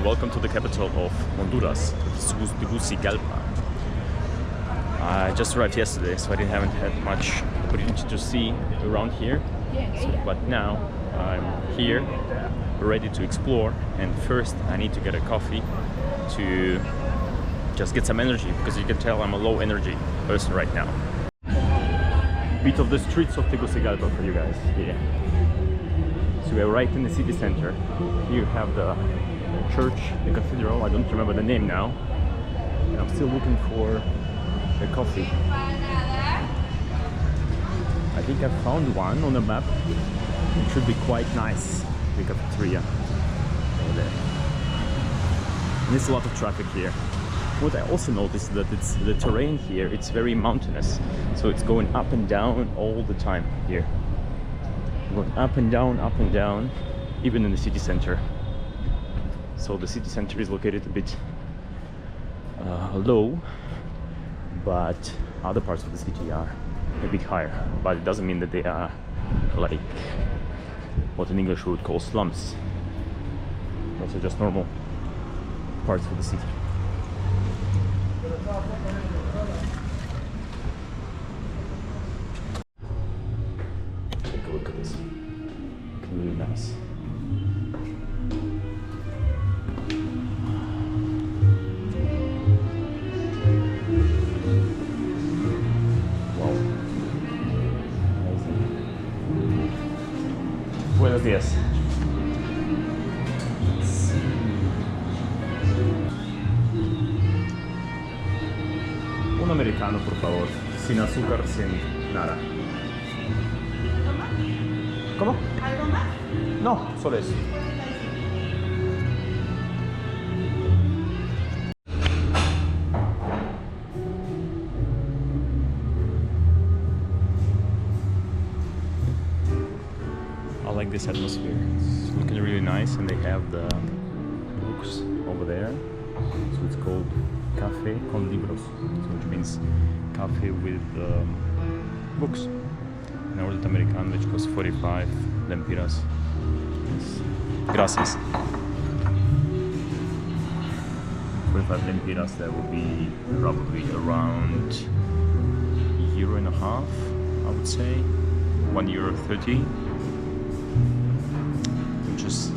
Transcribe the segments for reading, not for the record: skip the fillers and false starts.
and welcome to the capital of Honduras, Tegucigalpa. I just arrived yesterday, so haven't had much opportunity to see around here. But now I'm here, ready to explore, and first I need to get a coffee to just get some energy, because you can tell I'm a low energy person right now. Bit of the streets of Tegucigalpa for you guys here. So we're right in the city center. Here you have the church, the cathedral. I don't remember the name now. And I'm still looking for a coffee. I think I found one on the map. It should be quite nice, the cafeteria over there. And there's a lot of traffic here. What I also noticed that it's the terrain here, it's very mountainous. So it's going up and down all the time here. Going up and down, even in the city center. So the city center is located a bit low, but other parts of the city are a bit higher. But it doesn't mean that they are like what in English we would call slums. Those are just normal parts of the city. Take a look at this. Really nice. Wow. Amazing. Buenos días. Un americano, por favor. Sin azúcar, sin nada. ¿Cómo? ¿Algo más? No, solo eso. I like this atmosphere. It's looking really nice, and they have the books over there. So it's called Café con Libros, so which means cafe with books. An ordered Americano, which costs 45 lempiras. Gracias. 45 lempiras, that will be probably around €1.50, I would say. €1.30, which is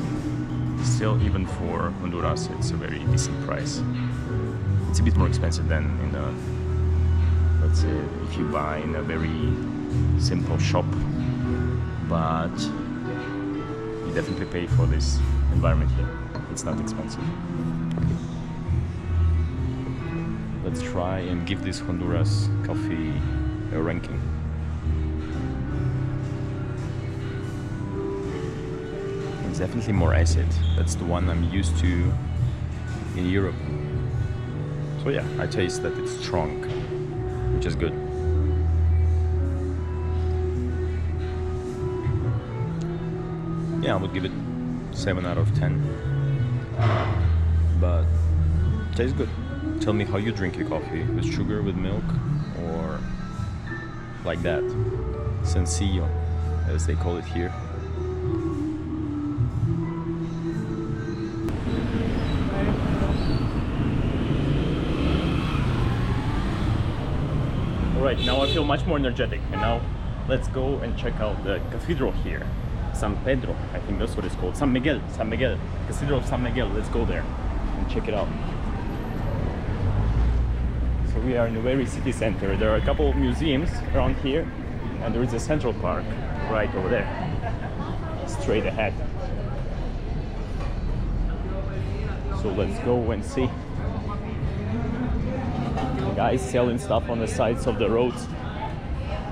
still, even for Honduras, it's a very decent price. It's a bit more expensive than in a, let's say, if you buy in a very simple shop, but you definitely pay for this environment here. It's not expensive. Let's try and give this Honduras coffee a ranking. It's definitely more acid. That's the one I'm used to in Europe. So yeah, I taste that it's strong, which is good. Yeah, I would give it 7 out of 10. But tastes good. Tell me how you drink your coffee, with sugar, with milk, or like that. Sencillo, as they call it here. Alright, now I feel much more energetic, and now let's go and check out the cathedral here. San Pedro, I think that's what it's called. San Miguel, Cathedral of San Miguel. Let's go there and check it out. So we are in the very city center. There are a couple of museums around here, and there is a central park right over there, straight ahead. So let's go and see. The guys selling stuff on the sides of the roads.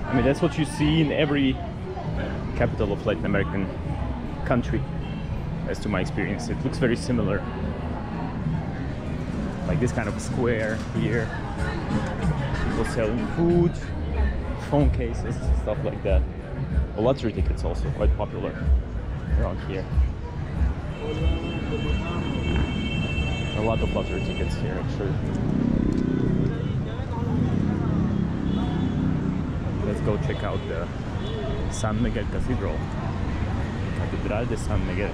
I mean, that's what you see in every capital of Latin American country, as to my experience. It looks very similar, like this kind of square here, people selling food, phone cases, stuff like that. Lottery tickets also quite popular around here. A lot of lottery tickets here, actually. Let's go check out the San Miguel Cathedral, Catedral de San Miguel.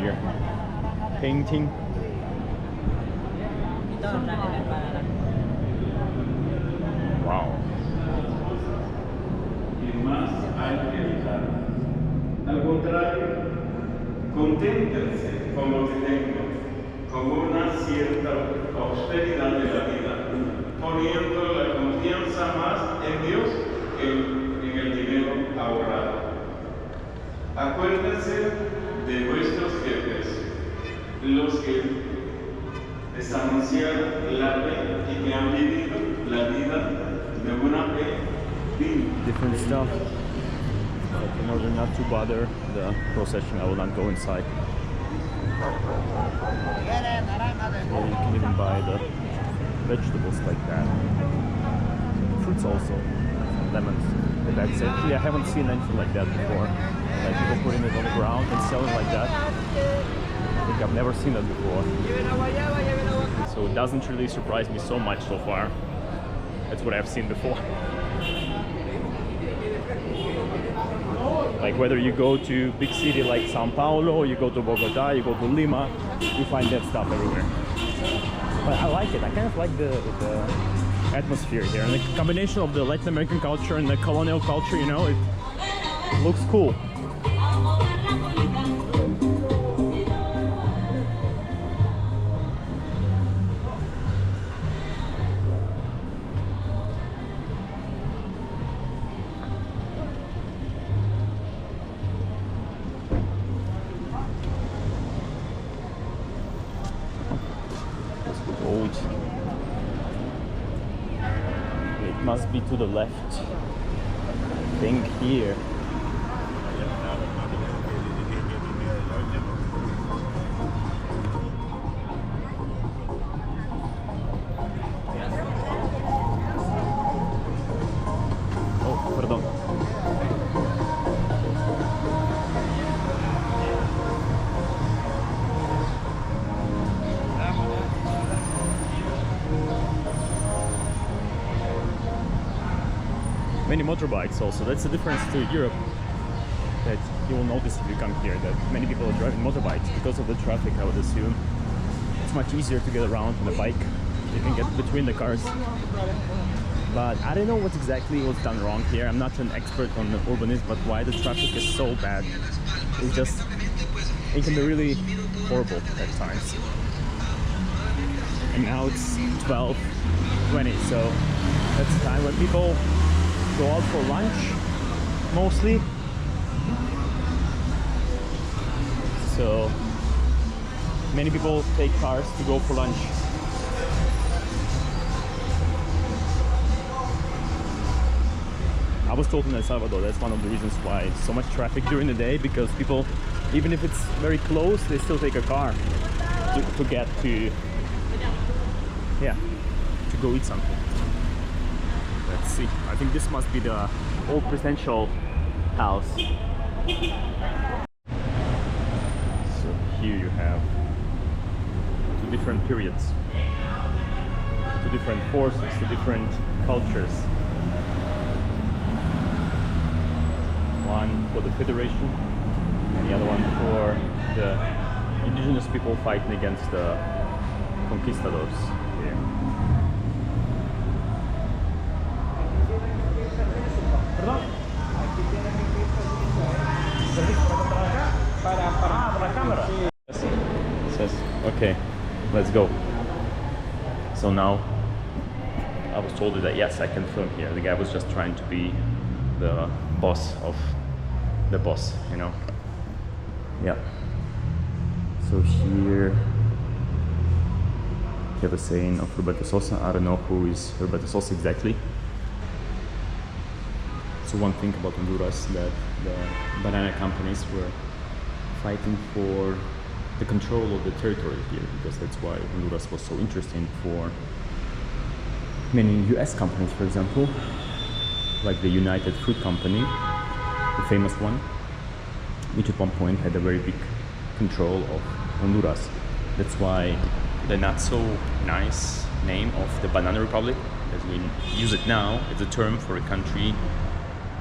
here. Painting. Wow. Al contrario, conténtense con lo que tengo, con una cierta austeridad de la vida, poniendo la confianza más en Dios que en el dinero ahorrado. Acuérdense de vuestros jefes, los que les anunciaron la fe y que han vivido la vida de una fe digna. Different stuff. But in order not to bother the procession, I will not go inside. So you can even buy the vegetables like that. Fruits also. Lemons. But that's actually, I haven't seen anything like that before. Like people putting it on the ground and selling like that. I think I've never seen that before. So it doesn't really surprise me so much so far. That's what I've seen before. Like whether you go to big city like Sao Paulo, you go to Bogota, you go to Lima, you find that stuff everywhere. But I like it. I kind of like the atmosphere here, and the combination of the Latin American culture and the colonial culture, you know, it looks cool. It must be to the left. I think here. Oh, pardon. Many motorbikes also. That's the difference to Europe that you will notice if you come here, that many people are driving motorbikes because of the traffic, I would assume. It's much easier to get around on a bike. You can get between the cars. But I don't know what exactly was done wrong here. I'm not an expert on the urbanism, but why the traffic is so bad. It's just, it can be really horrible at times. And now it's 12:20, so that's the time when people go out for lunch, mostly. So many people take cars to go for lunch. I was told in El Salvador that's one of the reasons why so much traffic during the day, because people, even if it's very close, they still take a car to get to, yeah, to go eat something. Let's see. I think this must be the old presidential house. So here you have two different periods, two different forces, two different cultures. One for the Federation and the other one for the indigenous people fighting against the conquistadors here. Says, okay, let's go. So now I was told that yes, I can film here. The guy was just trying to be the boss of the boss, you know. Yeah. So here you have a saying of Roberto Sosa. I don't know who is Roberto Sosa exactly. So one thing about Honduras, that the banana companies were fighting for the control of the territory here, because that's why Honduras was so interesting for many US companies, for example, like the United Fruit Company, the famous one, which at one point had a very big control of Honduras. That's why the not so nice name of the Banana Republic, as we use it now, is a term for a country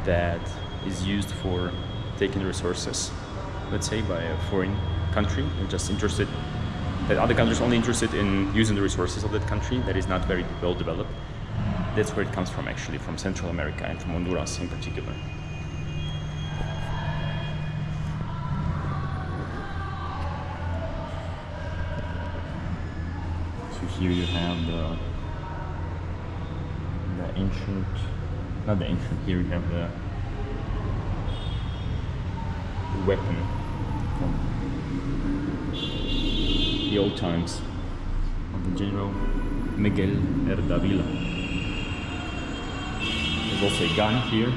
that is used for taking resources, let's say, by a foreign country and just interested, that other countries only interested in using the resources of that country that is not very well developed. That's where it comes from, actually, from Central America and from Honduras in particular. So here you have the ancient, not the ancient, here you have the weapon from the old times of the General Miguel Erdavila. There's also a gun here.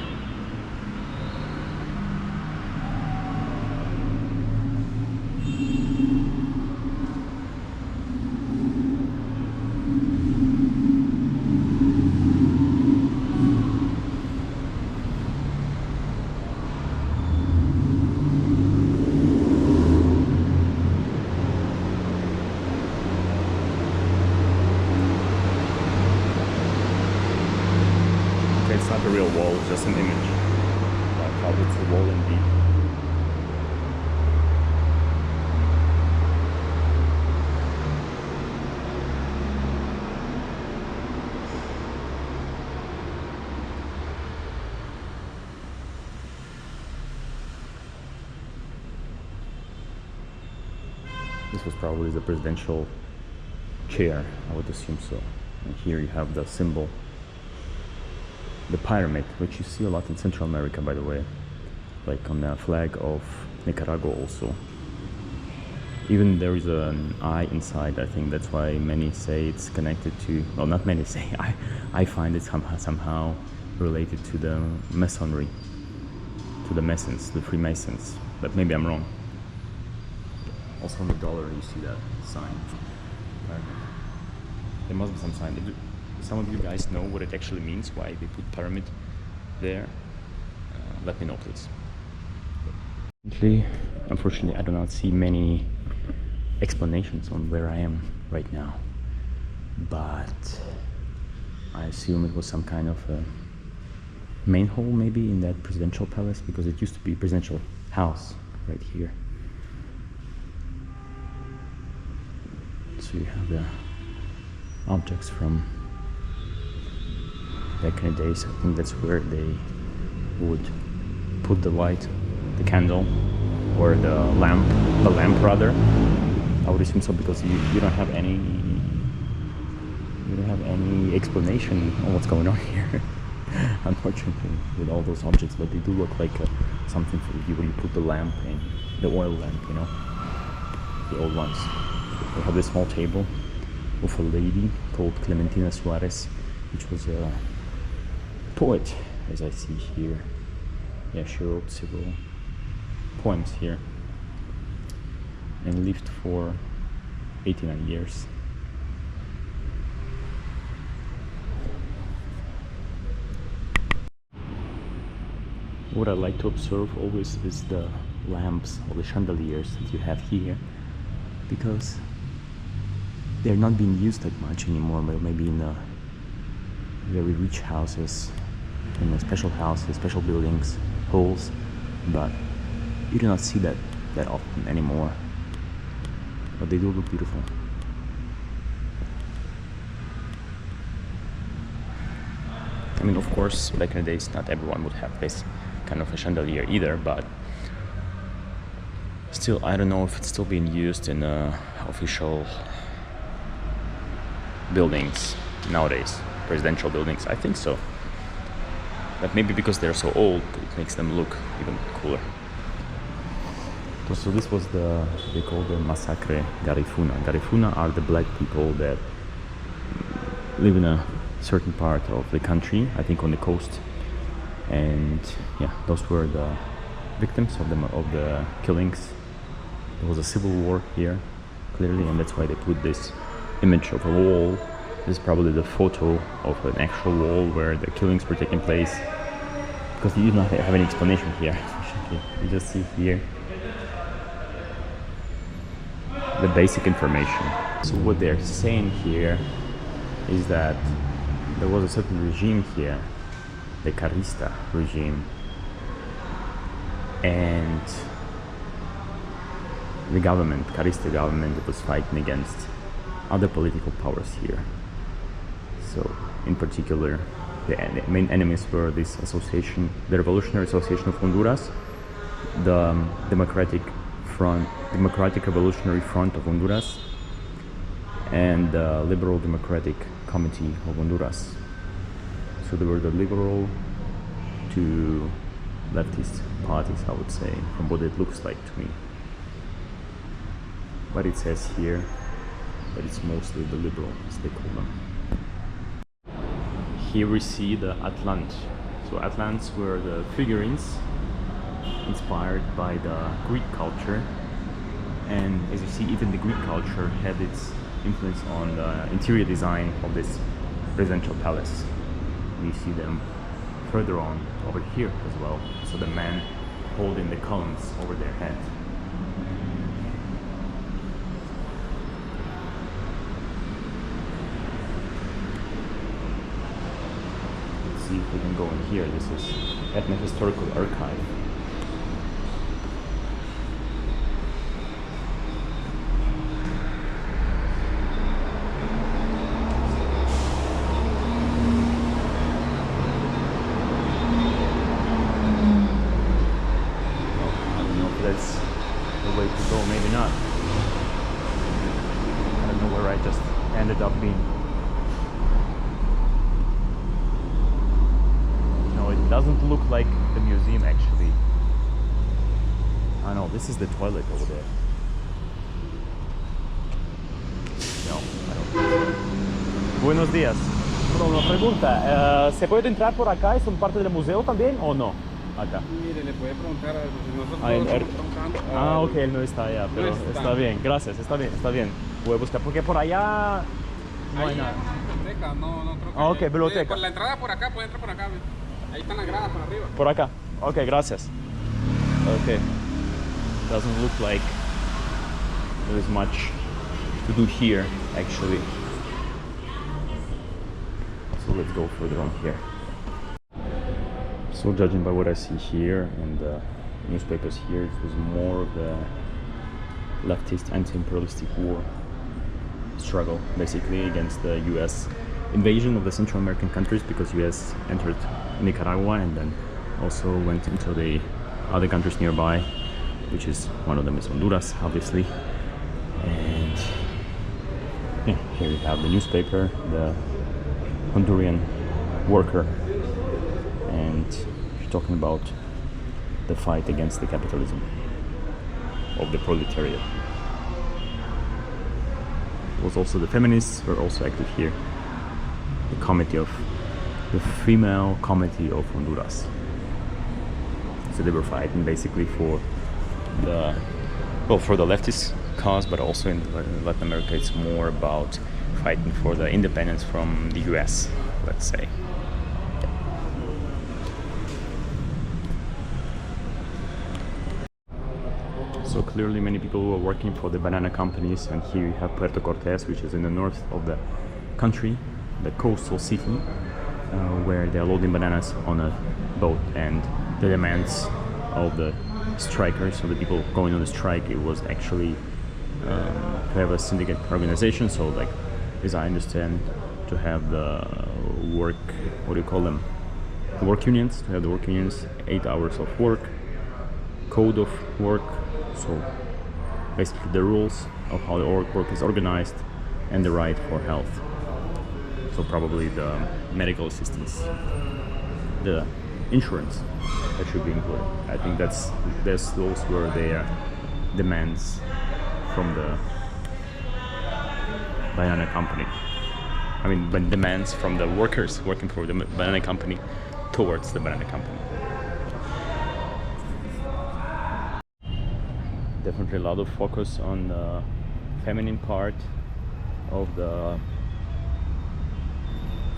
It's not a real wall, it's just an image. But how it's a wall indeed. This was probably the presidential chair, I would assume so. And here you have the symbol, the pyramid, which you see a lot in Central America, by the way, like on the flag of Nicaragua also. Even there is an eye inside. I think that's why many say it's connected to, well, not many say, I find it somehow related to the Masonry, to the Masons, the Freemasons, but maybe I'm wrong. Also on the dollar you see that sign. There must be some sign. Some of you guys know what it actually means, why they put pyramid there. Let me know, please. Unfortunately, I do not see many explanations on where I am right now, but I assume it was some kind of a main hall maybe in that presidential palace, because it used to be a presidential house right here. So you have the objects from back in the days. I think that's where they would put the light, the candle, or the lamp rather. I would assume so, because you don't have any explanation on what's going on here. Unfortunately, with all those objects, but they do look like something for you when you put the lamp in, the oil lamp, you know, the old ones. We have this small table with a lady called Clementina Suarez, which was a poet, as I see here. Yeah, she wrote several poems here and lived for 89 years. What I like to observe always is the lamps or the chandeliers that you have here, because they're not being used that much anymore, but maybe in the very rich houses, in the special houses, special buildings, halls, but you do not see that often anymore. But they do look beautiful. I mean, of course, back in the days, not everyone would have this kind of a chandelier either, but still, I don't know if it's still being used in official buildings nowadays, presidential buildings. I think so, but maybe because they're so old, it makes them look even cooler. So this was they call the Massacre Garifuna. Garifuna are the black people that live in a certain part of the country, I think on the coast, and yeah, those were the victims of the killings. There was a civil war here, clearly, and that's why they put this image of a wall. This is probably the photo of an actual wall where the killings were taking place, because you do not have any explanation here. You just see here the basic information. So what they're saying here is that there was a certain regime here, the Carlista regime, and the government, Carista government, that was fighting against other political powers here. So, in particular, the main enemies were this association, the Revolutionary Association of Honduras, the Democratic Revolutionary Front of Honduras, and the Liberal Democratic Committee of Honduras. So there were the liberal to leftist parties, I would say, from what it looks like to me. But it says here that it's mostly the liberal, as they call them. Here we see the Atlants. So Atlants were the figurines inspired by the Greek culture, and as you see, even the Greek culture had its influence on the interior design of this presidential palace. You see them further on over here as well, so the men holding the columns over their head. See if we can go in here. This is Ethnohistorical Archive. I don't know if that's the way to go, maybe not. I don't know where I just ended up being. It doesn't look like the museum actually. I know, this is the toilet over there. No, I don't think so. Buenos días. Una pregunta, ¿se puede entrar por acá y son parte del museo también o no? Acá. Mire, le puede preguntar a nosotros. Ok, él no está allá, pero no está. está bien, gracias, está bien. Voy a buscar, porque por allá no hay nada. Biblioteca, no creo que Ok, biblioteca. Por la entrada por acá, puede entrar por acá. Ahí están las gradas por arriba. Por acá. Ok, gracias. Okay. Doesn't look like there is much to do here, actually. So let's go further on here. So judging by what I see here and the newspapers here, it was more of the leftist anti-imperialistic war struggle, basically, against the US invasion of the Central American countries, because US entered Nicaragua and then also went into the other countries nearby, which is one of them is Honduras, obviously. And yeah, here you have the newspaper, the Honduran worker, and you're talking about the fight against the capitalism of the proletariat. It was also the feminists were also active here. The female committee of Honduras. So they were fighting basically for the leftist cause, but also in Latin America it's more about fighting for the independence from the US, let's say. So clearly many people were working for the banana companies, and here you have Puerto Cortes, which is in the north of the country, the coastal city, where they're loading bananas on a boat, and the demands of the strikers, so the people going on the strike, it was actually to have a syndicate organization, so like, as I understand, to have the work, what do you call them? The work unions, to have the work unions, 8 hours of work, code of work, so basically the rules of how the work is organized, and the right for health. So probably the medical assistance, the insurance that should be included. I think those were their demands from the banana company. I mean, demands from the workers working for the banana company towards the banana company. Definitely a lot of focus on the feminine part of the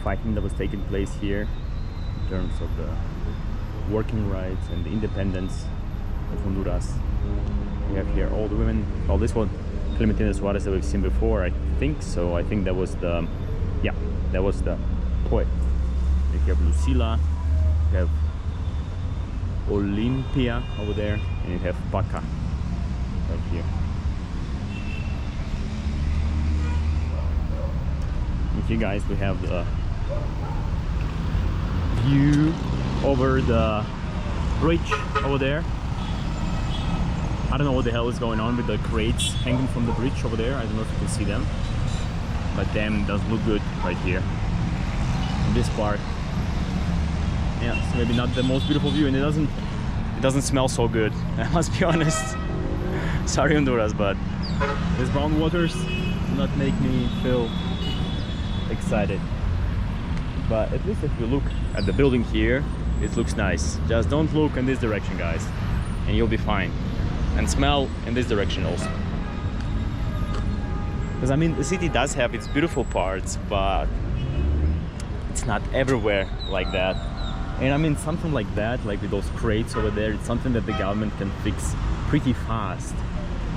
fighting that was taking place here in terms of the working rights and the independence of Honduras. We have here all the women. Well, this one, Clementina Suarez, that we've seen before, I think so. I think that was the poet. You have Lucila, you have Olympia over there, and you have Paca right here. Here, guys, we have the view over the bridge over there. I don't know what the hell is going on with the crates hanging from the bridge over there. I don't know if you can see them, but damn, it does look good right here in this part. Yeah, it's maybe not the most beautiful view, and it doesn't smell so good. I must be honest. Sorry, Honduras, but these brown waters do not make me feel excited. But at least if you look at the building here, it looks nice. Just don't look in this direction, guys, and you'll be fine. And smell in this direction also. Because I mean, the city does have its beautiful parts, but it's not everywhere like that. And I mean, something like that, like with those crates over there, it's something that the government can fix pretty fast,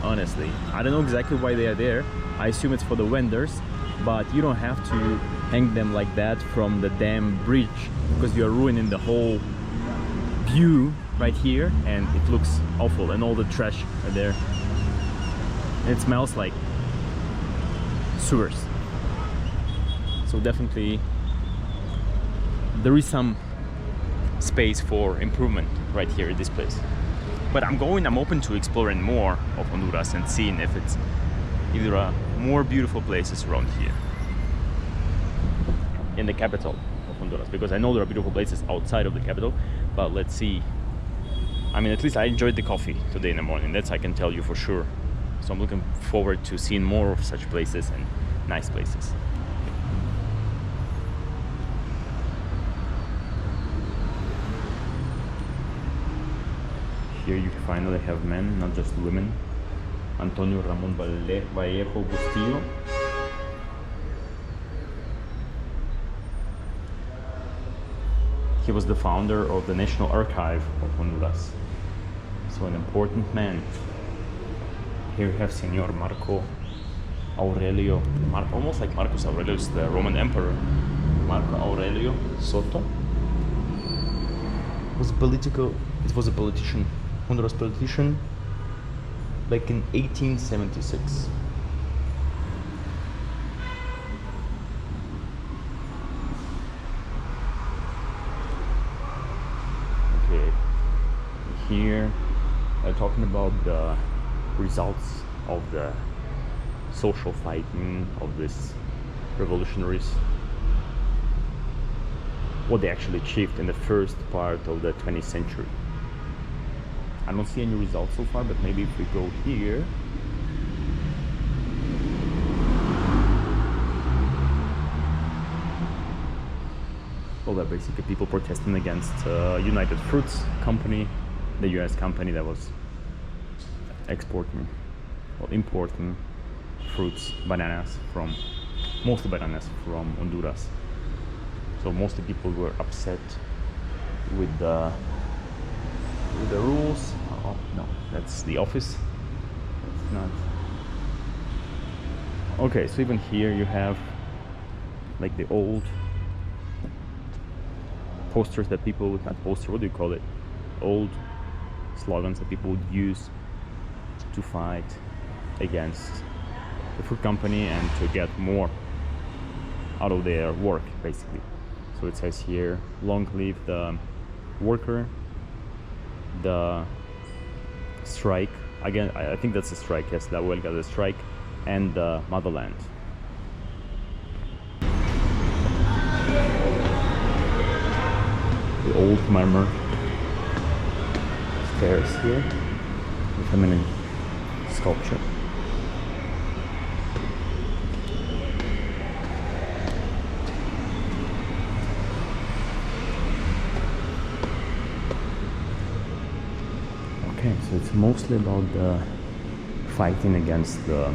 honestly. I don't know exactly why they are there. I assume it's for the vendors, but you don't have to hang them like that from the damn bridge, because you are ruining the whole view right here, and it looks awful, and all the trash are there. It smells like sewers. So definitely there is some space for improvement right here in this place. But I'm open to exploring more of Honduras and seeing if there are more beautiful places around here in the capital of Honduras, because I know there are beautiful places outside of the capital, but let's see. I mean, at least I enjoyed the coffee today in the morning, that's I can tell you for sure. So I'm looking forward to seeing more of such places and nice places. Here you finally have men, not just women. Antonio Ramon Vallejo Bustillo. He was the founder of the National Archive of Honduras. So an important man. Here you have Senor Marco Aurelio, almost like Marcus Aurelius, the Roman emperor. Marco Aurelio Soto was a politician, Honduras politician, back in 1876. Okay, here they're talking about the results of the social fighting of these revolutionaries, what they actually achieved in the first part of the 20th century. I don't see any results so far, but maybe if we go here, well, they're basically people protesting against United Fruits company, the US company that was exporting or importing fruits, mostly bananas from Honduras. So mostly people were upset with the rules. Oh no, that's the office. It's not. Okay, so even here you have like the old posters that people would not poster. What do you call it? Old slogans that people would use to fight against the fruit company and to get more out of their work, basically. So it says here, long live the worker, the strike, again I think that's a strike, yes, la huelga, the strike, and the motherland. The old marmor stairs here, the feminine sculpture. Okay, so it's mostly about the fighting against the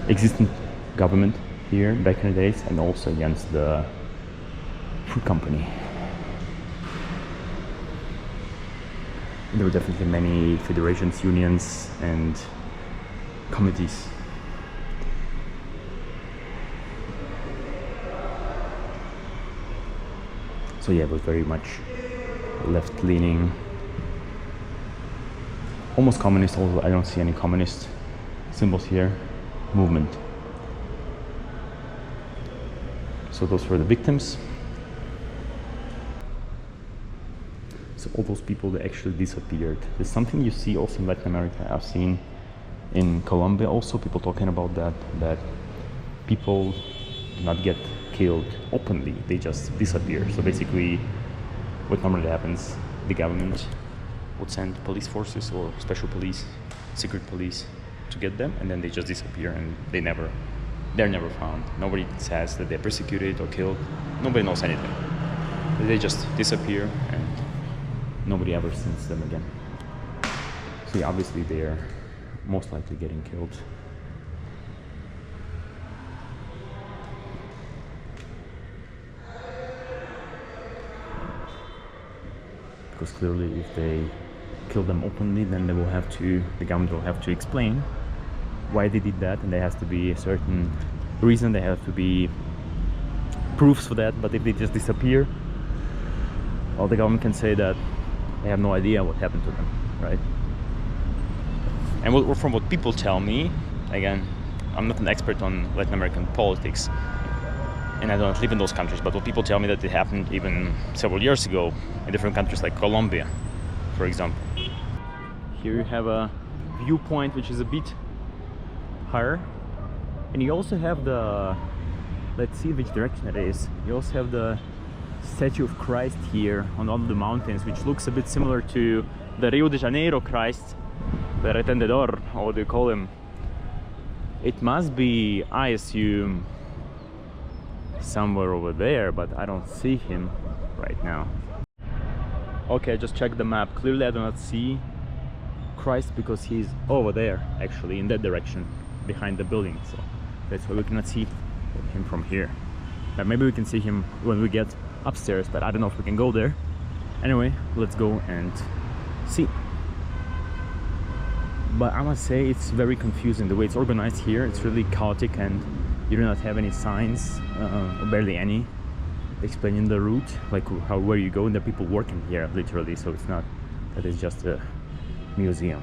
existing government here back in the days, and also against the fruit company. There were definitely many federations, unions, and committees. So yeah, it was very much left-leaning, almost communist. Also, I don't see any communist symbols here. Movement. So those were the victims. So all those people, they actually disappeared. There's something you see also in Latin America. I've seen in Colombia also people talking about that people do not get killed openly, they just disappear. So basically what normally happens, the government would send police forces or special police, secret police to get them, and then they just disappear and they're never found. Nobody says that they're persecuted or killed. Nobody knows anything. They just disappear and nobody ever sees them again. So yeah, obviously they're most likely getting killed. Because clearly if they kill them openly, then the government will have to explain why they did that, and there has to be a certain reason, there have to be proofs for that. But if they just disappear, well, the government can say that they have no idea what happened to them, right? And from what people tell me, again, I'm not an expert on Latin American politics, and I don't live in those countries, but what people tell me that it happened even several years ago in different countries like Colombia, for example. Here you have a viewpoint which is a bit higher, and you also have the, let's see which direction it is, you also have the statue of Christ here on all the mountains, which looks a bit similar to the Rio de Janeiro Christ, the Retendedor, or what do you call him? It must be, I assume, somewhere over there, but I don't see him right now. Okay, I just checked the map. Clearly I do not see Christ because he's over there, actually, in that direction, behind the building. So that's why we cannot see him from here. But maybe we can see him when we get upstairs, but I don't know if we can go there. Anyway, let's go and see. But I must say it's very confusing the way it's organized here. It's really chaotic, and you do not have any signs, or barely any, explaining the route, like where you go, and there are people working here literally, so it's not that it's just a museum.